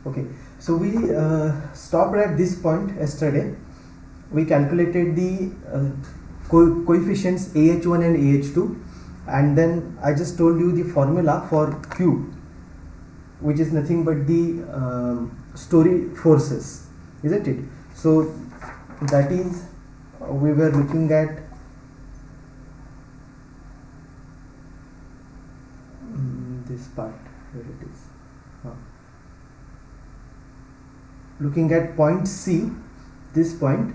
Okay, so we stopped at this point yesterday. We calculated the coefficients AH1 and AH2, and then I just told you the formula for Q, which is nothing but the story forces, isn't it? So that is we were looking at this part where it is. Looking at point C, this point,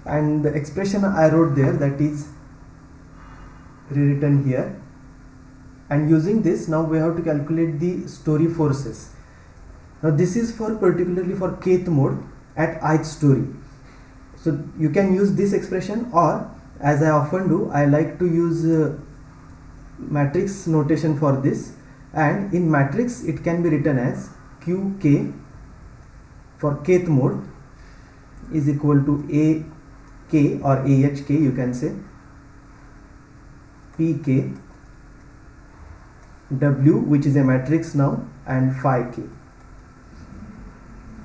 and the expression I wrote there, that is rewritten here, and using this now we have to calculate the story forces. Now this is for particularly for kth mode at ith story. So you can use this expression, or as I often do, I like to use matrix notation for this, and in matrix it can be written as qk for kth mode is equal to ak or ahk, you can say, pk w, which is a matrix now, and phi k.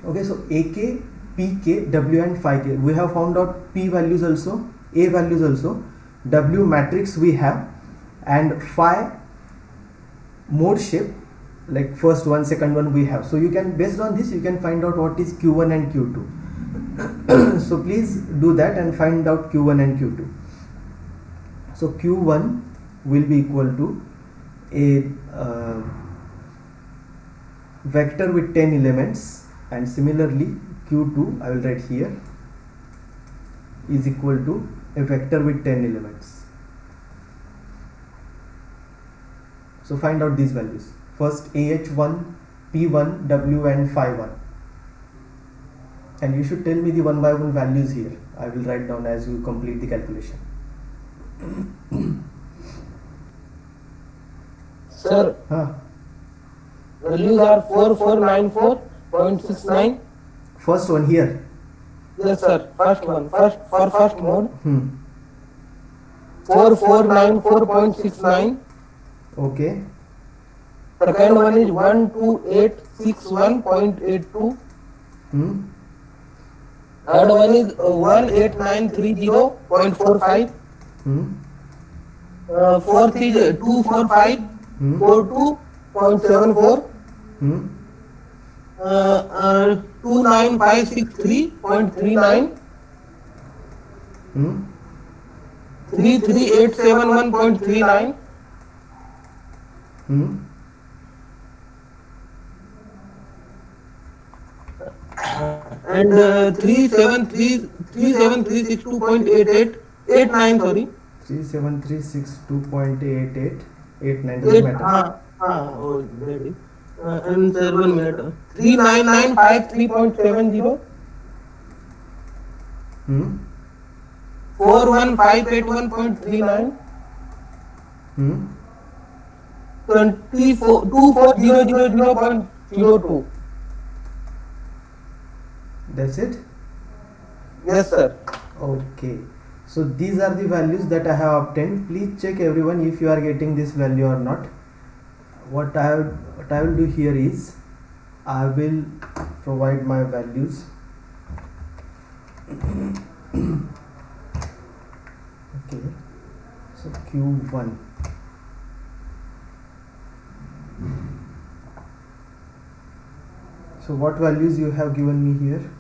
Okay, so ak, pk, w and phi k, we have found out p values also, a values also, w matrix we have, and phi mode shape, like first one, second one we have. So you can, based on this, you can find out what is q1 and q2. So please do that and find out q1 and q2. So q1 will be equal to a vector with 10 elements, and similarly q2 I will write here is equal to a vector with 10 elements. So find out these values. First AH1, P1, W and Phi1, and you should tell me the one by one values here. I will write down as you complete the calculation. Sir, values are 4494.69. First one here. Yes sir, first one, first mode. 4494.69. Okay. Second one is 12861.82. Third one is 18930.45. Fourth is 245.42.74. 29563.39. 33871.39. And 37362.88. 89, sorry. 37362.88. 89 doesn't matter. And sir, 1 minute. 39953.70. 41581.39. 24000.02. That's it? Yes sir. Okay, so these are the values that I have obtained. Please check everyone if you are getting this value or not. What I will do here is I will provide my values. Okay, so Q1. So what values you have given me here?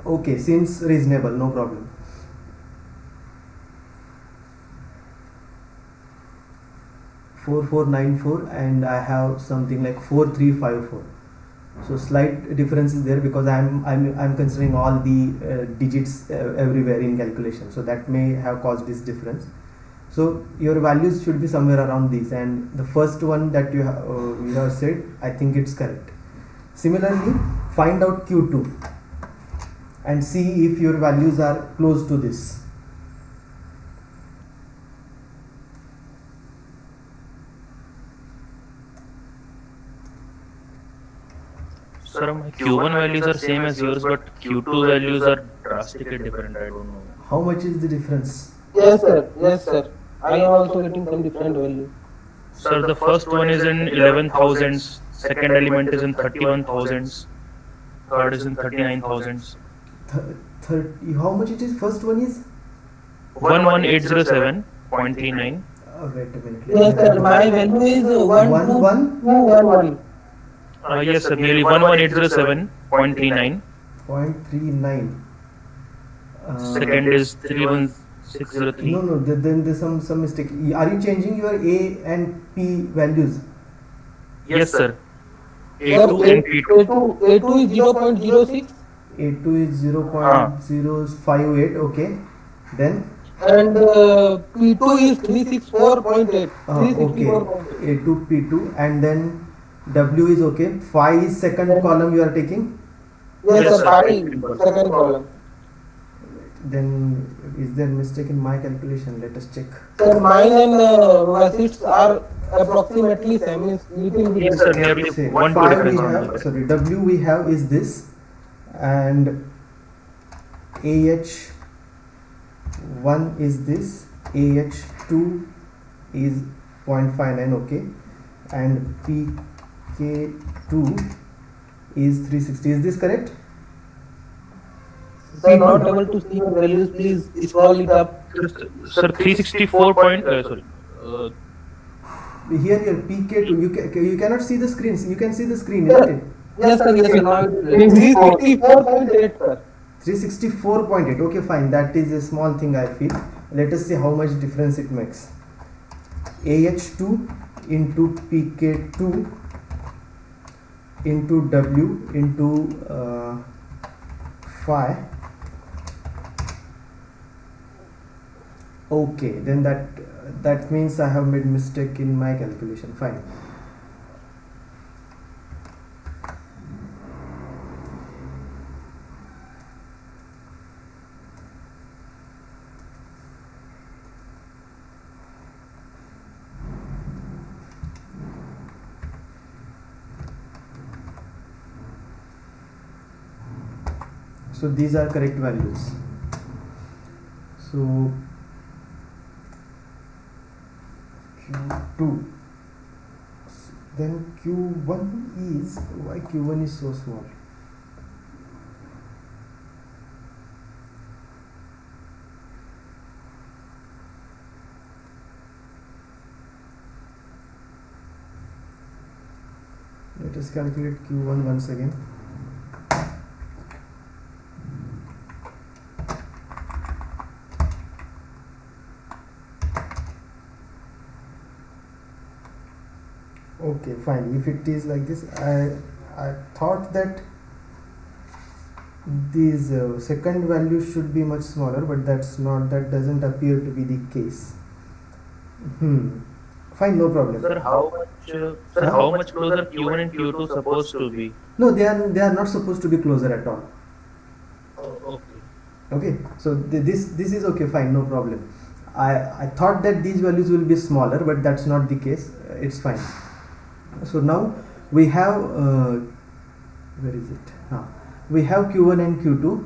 Okay, seems reasonable, no problem. $4494 and I have something like 4354. So slight difference is there because I'm considering all the digits everywhere in calculation. So that may have caused this difference. So your values should be somewhere around this, and the first one that you have said, I think it's correct. Similarly, find out Q2 and see if your values are close to this. Sir, my Q1 values are same as yours, but Q2 values are drastically different. I don't know. How much is the difference? Yes sir. Yes sir. I am also getting some different value. Sir, the first one is in 11 thousands, second element is in 31 thousands, third is in 39 thousands. 30, how much it is? First one is 11807.39. wait a minute. Yes, sir. My value is 12211. Yes, sir, nearly 11807.39. 0.39. Second is 31603. No, then there's some mistake. Are you changing your A and P values? Yes, sir. Sir, A2 and P2. A2 is 0.06 A2 is 0.058. Okay. Then and P2 is 364.8. okay. 364.8. A2 P2 and then W is okay. Phi is second column you are taking. Yes, Yes, sir. sir. 5 second column. Then is there mistake in my calculation? Let us check. Sir, mine and Vasith's are approximately same. Means little bit. Yes, sir, nearly Say, 1 2 phi we difference have, only. sorry, W we have is this, and AH1 is this, AH2 is 0.59, okay, and PK2 is 360. Is this correct? Sir, not able to see your values. Please scroll it up. Sir, 364 point, sorry. Here PK2, you cannot see the screens. You can see the screen, isn't it? Yes, sir. Yes, sir. Now it is 364.8, sir. 364.8. Okay, fine. That is a small thing I feel. Let us see how much difference it makes. AH2 into PK2 into W into phi. Okay, then that means I have made mistake in my calculation. Fine. So these are correct values. So Q2, then Q1 is, why Q1 is so small? Let us calculate Q1 once again. Okay, fine. If it is like this, I thought that these second value should be much smaller, but that's not. That doesn't appear to be the case. Fine, no problem. Sir, how much closer Q1 and Q2 supposed to be? No, they are not supposed to be closer at all. Okay. Okay, so this is okay, fine, no problem. I thought that these values will be smaller, but that's not the case. It's fine. So now we have where is it? We have Q1 and Q2.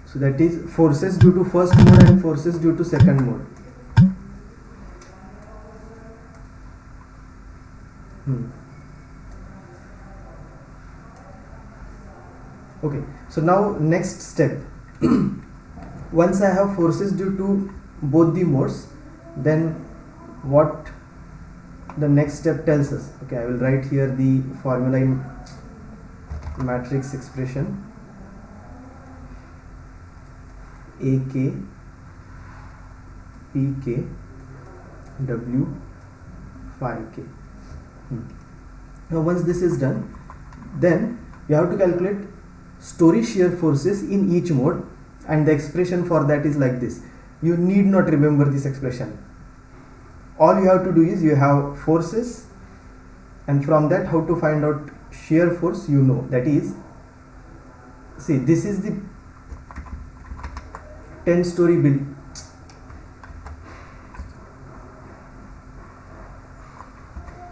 So that is forces due to first mode and forces due to second mode. Okay, so now next step. Once I have forces due to both the modes, then what the next step tells us. Okay, I will write here the formula in matrix expression. AK, PK, W, phi k. Now once this is done, then you have to calculate story shear forces in each mode, and the expression for that is like this. You need not remember this expression. All you have to do is you have forces, and from that how to find out shear force, you know. That is, see, this is the 10-story building.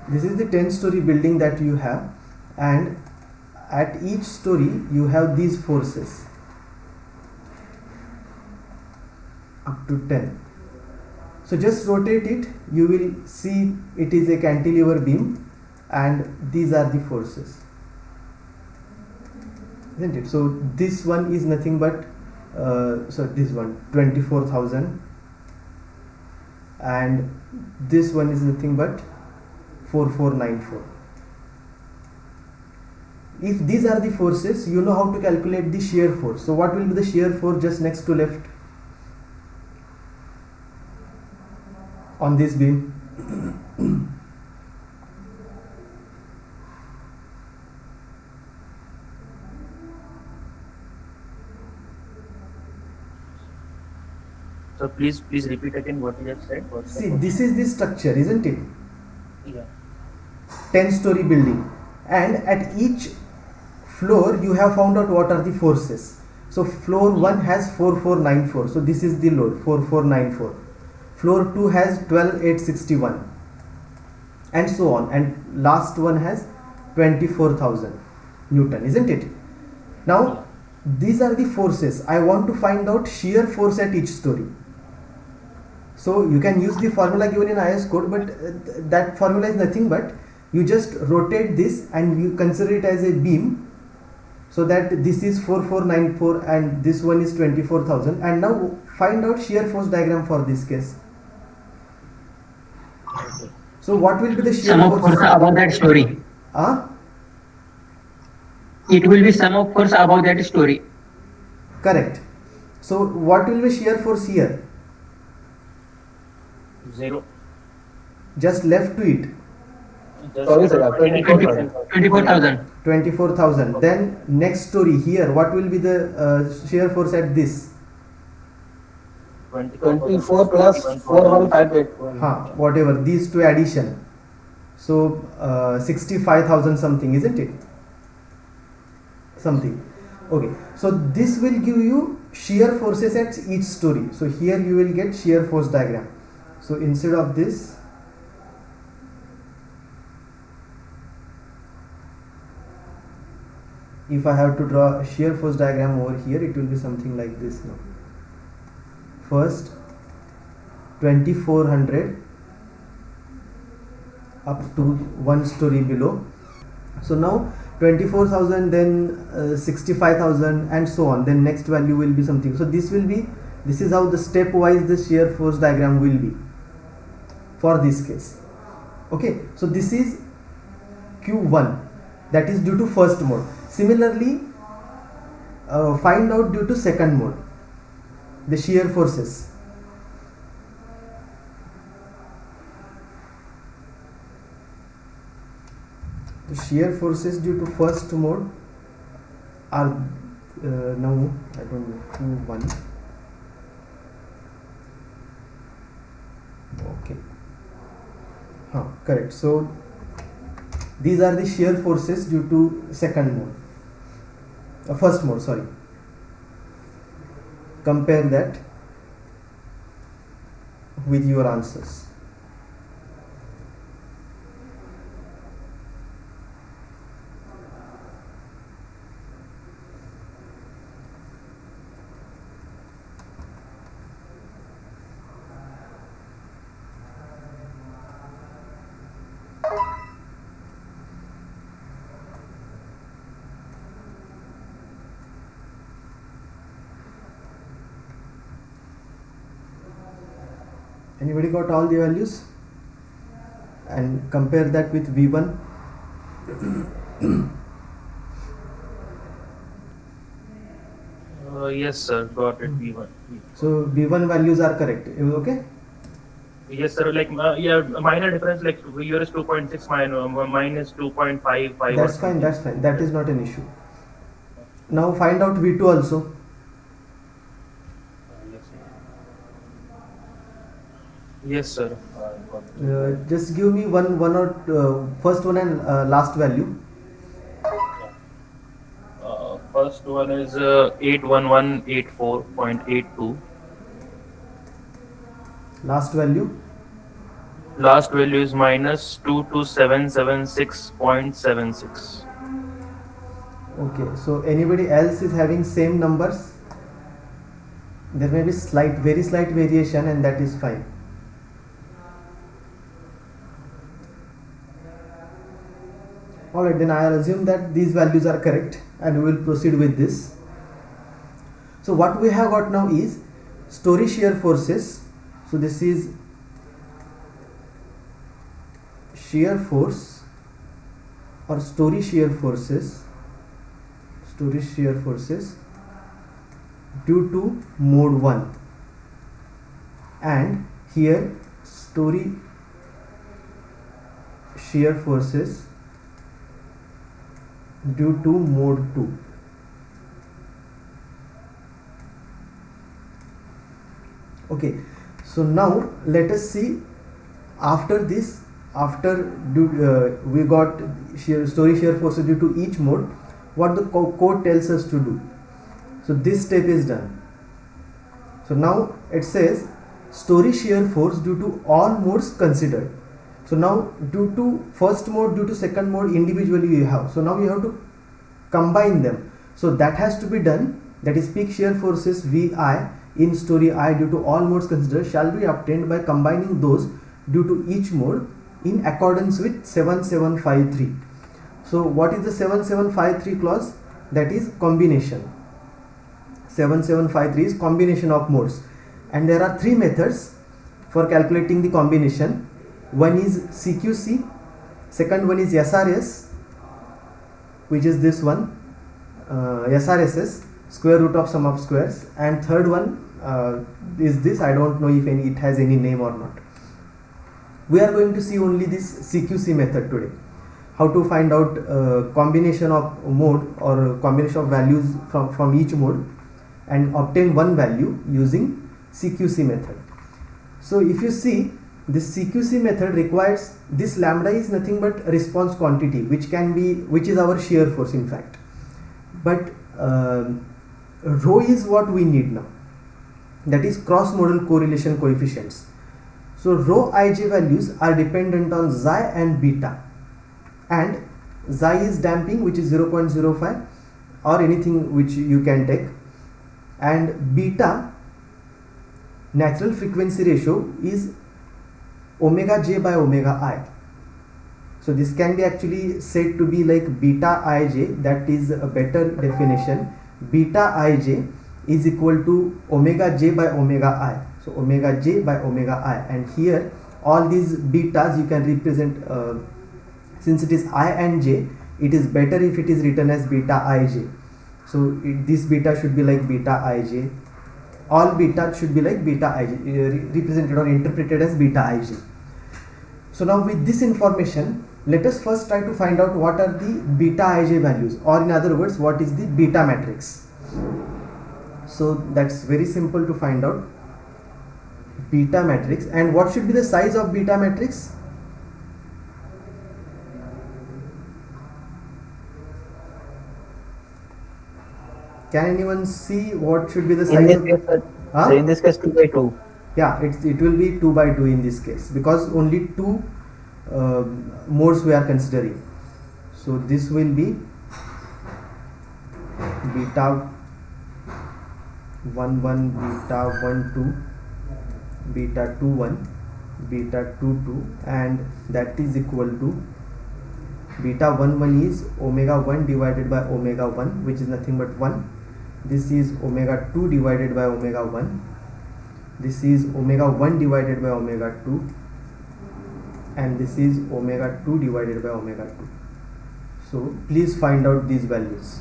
This is the 10-story building that you have, and at each story you have these forces. up to 10. So just rotate it, you will see it is a cantilever beam and these are the forces, isn't it? So this one is nothing but so this one 24,000 and this one is nothing but 4494. If these are the forces, you know how to calculate the shear force. So what will be the shear force just next to left on this beam? So please repeat again what you have said. What's See, the this is the structure, isn't it? yeah. 10-story building, and at each floor you have found out what are the forces. So floor 1 has 4494, so this is the load 4494. Floor 2 has 12861 and so on, and last one has 24,000 Newton, isn't it? Now these are the forces. I want to find out shear force at each story. So you can use the formula given in IS code, but that formula is nothing but you just rotate this and you consider it as a beam, so that this is 4494 and this one is 24,000, and now find out shear force diagram for this case. So what will be the shear Sum of force above that story. It will be sum of force above that story. Correct. So what will be shear force here? 0. Just left to it. Sorry, sir, 24,000. 24,000. 24,000. Then next story here, what will be the shear force at this? 24 plus 4158. Whatever, these two addition. So 65,000 something, isn't it? Something. Okay. So this will give you shear forces at each story. So here you will get shear force diagram. So instead of this, if I have to draw a shear force diagram over here, it will be something like this now. First 2400 up to one story below. So now 24,000, then 65,000 and so on. Then next value will be something. So this is how the stepwise the shear force diagram will be for this case. Okay, so this is Q1, that is due to first mode. Similarly, find out due to second mode the shear forces. The shear forces due to first mode are now I don't know, Q1. Okay, correct. So these are the shear forces due to second mode, first mode, sorry. Compare that with your answers. Anybody got all the values? And compare that with V1. Yes, sir. Got it. V1. So V1 values are correct. Okay. Yes, sir. Like yeah, minor difference. Like yours is 2.6, mine is 2.55. That's fine. That's fine. That is not an issue. Now find out V2 also. Yes, sir. Just give me one or first one and last value. First one is 81184.82. Last value. Last value is minus 22776.76. Okay. So anybody else is having same numbers? there may be very slight variation, and that is fine. Alright, then I will assume that these values are correct and we will proceed with this. So what we have got now is story shear forces. So this is shear force or story shear forces due to mode 1, and here story shear forces due to mode 2. Okay, so now let us see after this, we got story shear forces due to each mode, what the code tells us to do. So this step is done. So now it says story shear force due to all modes considered. So now due to first mode, due to second mode individually you have. So now you have to combine them. So that has to be done. That is, peak shear forces Vi in story I due to all modes considered shall be obtained by combining those due to each mode in accordance with 7753. So what is the 7753 clause? That is combination. 7753 is combination of modes, and there are three methods for calculating the combination. One is CQC, second one is SRS, which is this one, SRSS, square root of sum of squares, and third one is this. I don't know if it has any name or not. We are going to see only this CQC method today, how to find out combination of mode or combination of values from each mode and obtain one value using CQC method. So if you see, this CQC method requires, this lambda is nothing but response quantity, which is our shear force in fact, but rho is what we need now, that is cross modal correlation coefficients. So rho ij values are dependent on xi and beta, and xi is damping, which is 0.05 or anything which you can take, and beta natural frequency ratio is omega j by omega I. So this can be actually said to be like beta ij, that is a better definition. Beta ij is equal to omega j by omega I. So omega j by omega I, and here all these betas you can represent, since it is I and j, it is better if it is written as beta ij. So this beta should be like beta ij, all beta should be like beta ij, represented or interpreted as beta ij. So now with this information, let us first try to find out what are the beta ij values, or in other words, what is the beta matrix. So that's very simple to find out. Beta matrix, and what should be the size of beta matrix? Can anyone see what should be the size In of this case, sir, Huh? so in this case 2 by 2. Yeah, it will be 2 by 2 in this case, because only two modes we are considering. So this will be beta 1 1, beta 1 2, beta 2 1, beta 2 2, and that is equal to beta 1 1 is omega 1 divided by omega 1, which is nothing but 1. This is omega 2 divided by omega 1. This is omega 1 divided by omega 2, and this is omega 2 divided by omega 2. So please find out these values.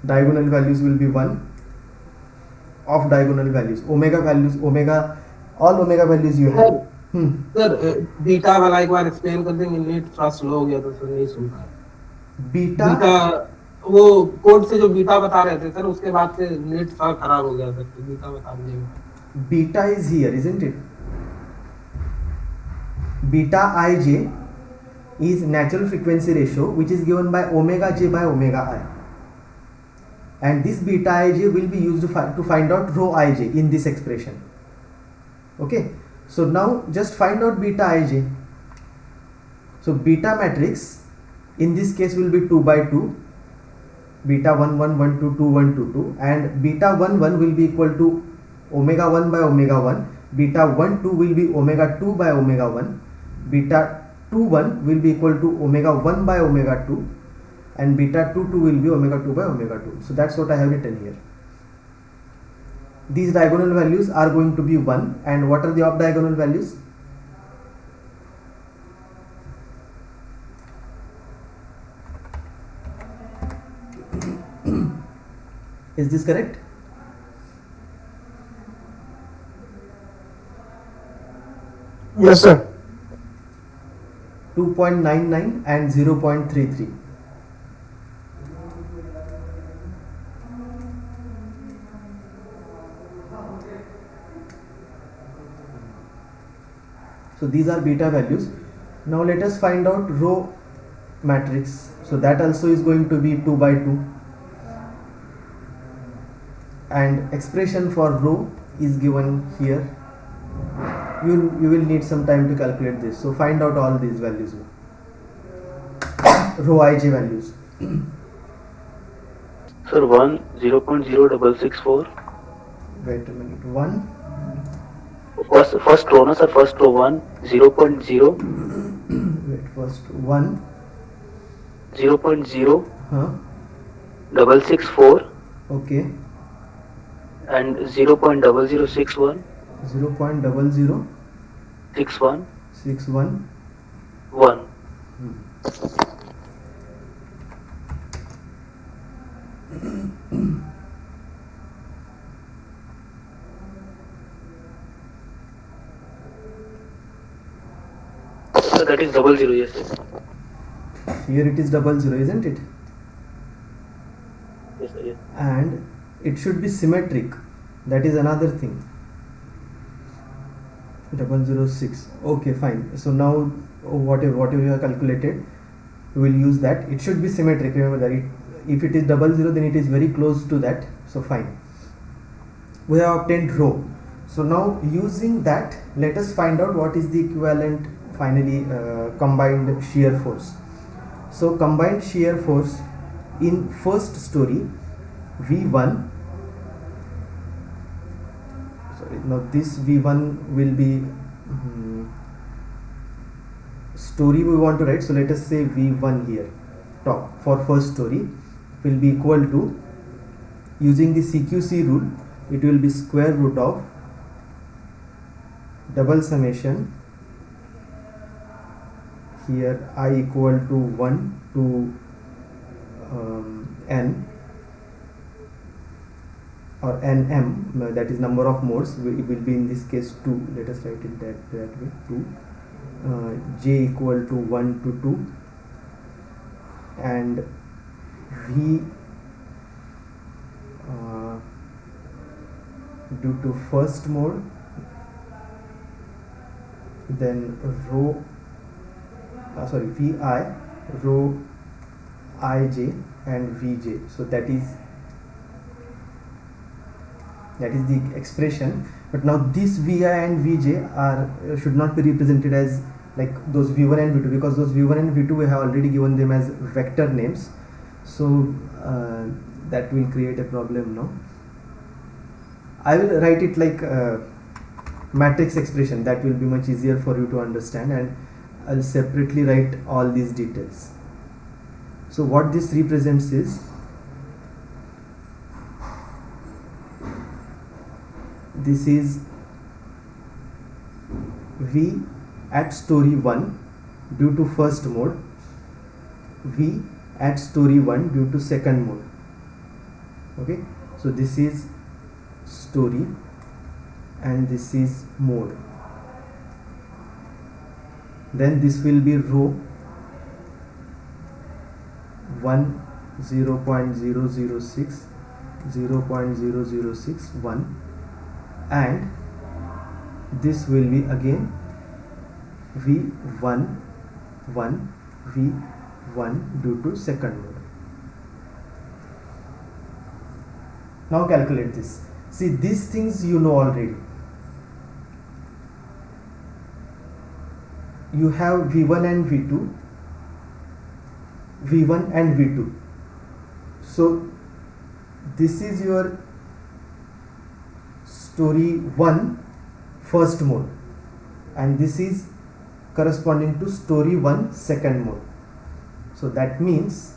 Diagonal values will be 1. Off diagonal values, omega values, all omega values you have. Sir beta वाला एक बार explain कर देंगे, net थोड़ा slow हो गया तो sir नहीं सुन पाया। बीटा वो कोड से जो बीटा बता रहे थे सर, उसके बाद से नेट थोड़ा खराब हो गया सर, तो बीटा बता दीजिएगा। Beta is here, isn't it? Beta ij is natural frequency ratio, which is given by omega j by omega I, and this beta ij will be used to find out rho ij in this expression. Okay, so now just find out beta ij. So beta matrix in this case will be 2 by 2, beta 1 1 1 2 2 1 2 2, and beta 1 1 will be equal to omega 1 by omega 1, beta 1 2 will be omega 2 by omega 1, beta 2 1 will be equal to omega 1 by omega 2, and beta 2 2 will be omega 2 by omega 2. So that's what I have written here. These diagonal values are going to be 1, and what are the off diagonal values? Is this correct? Yes, sir. 2.99 and 0.33. So these are beta values. Now let us find out row matrix. So that also is going to be 2 by 2, and expression for row is given here. You will need some time to calculate this. So find out all these values now. Row ij values. Sir, 0.0664. Wait a minute. 1. First row, no sir, first row 1, 0.0, Wait, first 1. 0.0, Huh? 664, Okay. and 0.0061, 0.0061. 61, 1. So that is 00, yes sir. Here it is 00, isn't it? Yes sir, yes. And it should be symmetric. That is another thing. 006. Okay, fine. So now whatever you have calculated, we will use that. It should be symmetric. Remember that if it is 00, then it is very close to that. So fine. We have obtained row. So now using that, let us find out what is the equivalent finally combined shear force. So combined shear force in first story V1. Sorry, now this V1 will be story we want to write. So let us say V1 here, top for first story will be equal to, using the CQC rule, it will be square root of double summation here I equal to 1 to n or nm, that is number of modes. It will be in this case 2. Let us write it that way, 2, j equal to 1 to 2, and v due to first mode, then rho vi, rho ij and vj. So that is the expression. But now this vi and vj are should not be represented as like those v1 and v2, because those v1 and v2 we have already given them as vector names. So that will create a problem now. I will write it like matrix expression. That will be much easier for you to understand, and I'll separately write all these details. So what this represents is, this is V at story 1 due to first mode, V at story 1 due to second mode. Okay, so this is story and this is mode. Then this will be row 1, 0.006, 0.0061, and this will be again V1, 1, V1 due to second mode. Now calculate this. See, these things you know already. You have V1 and V2, V1 and V2. So this is your story 1 first mode, and this is corresponding to story 1 second mode. So that means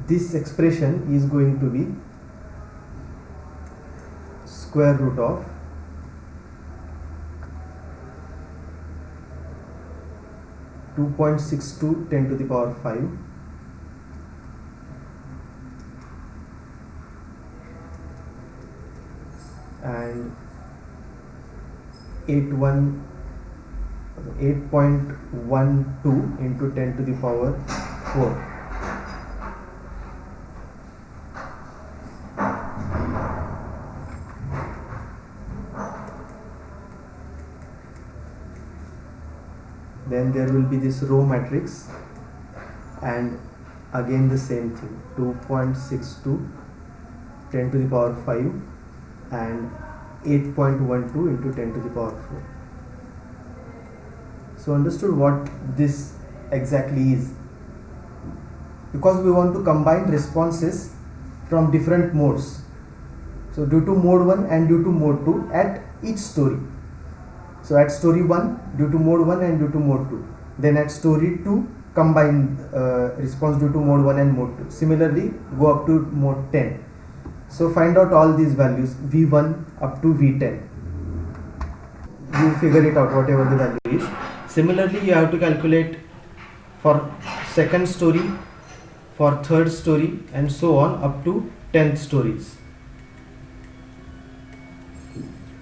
this expression is going to be square root of two 2.62 10 to the power 5 and 8.12 into 10 to the power 4. Then there will be this row matrix, and again the same thing, 2.62 10 to the power 5 and 8.12 into 10 to the power 4. So understood what this exactly is, because we want to combine responses from different modes. So due to mode 1 and due to mode 2 at each story. So at story 1 due to mode 1 and due to mode 2. Then at story 2 combine response due to mode 1 and mode 2. Similarly go up to mode 10. So find out all these values V1 up to V10. You figure it out whatever the value is. Similarly you have to calculate for second story, for third story, and so on up to 10th stories.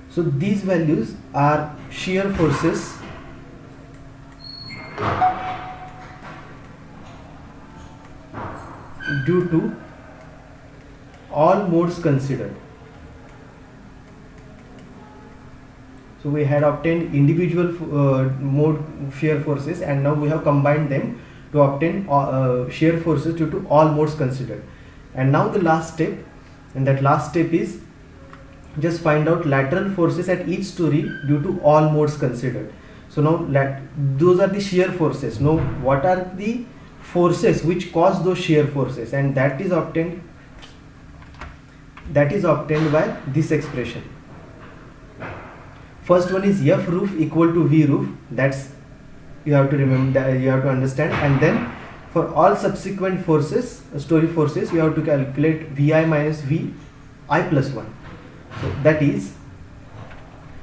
So these values are shear forces due to all modes considered. So we had obtained individual mode shear forces, and now we have combined them to obtain shear forces due to all modes considered. And now the last step, and that last step is just find out lateral forces at each story due to all modes considered. So now those are the shear forces. Now what are the forces which cause those shear forces, and that is obtained by this expression. First one is F roof equal to V roof. That's you have to remember, that you have to understand. And then for all subsequent forces, story forces, you have to calculate Vi minus Vi plus 1. So that is,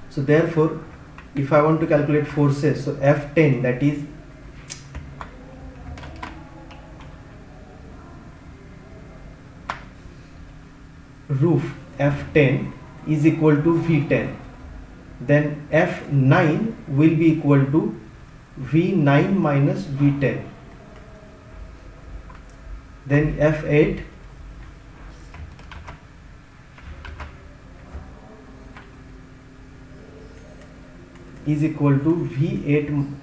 so therefore if I want to calculate forces, so F10, that is roof F10 is equal to V10. Then F9 will be equal to V9 minus V10. Then F8 is equal to V8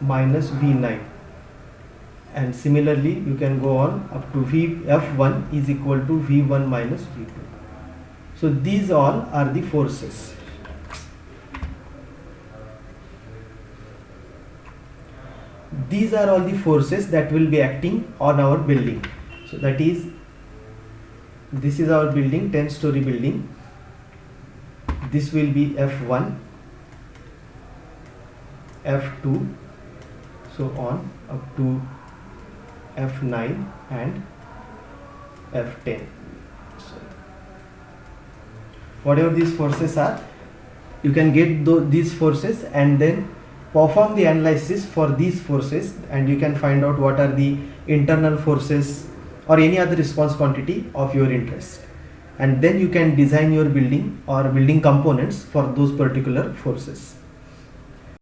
minus V9, and similarly you can go on up to F1 is equal to V1 minus V2. So these all are the forces. These are all the forces that will be acting on our building. So that is, this is our building, 10-story building. This will be F1, F2, so on up to F9 and F10. So whatever these forces are, you can get these forces and then perform the analysis for these forces, and you can find out what are the internal forces or any other response quantity of your interest, and then you can design your building or building components for those particular forces.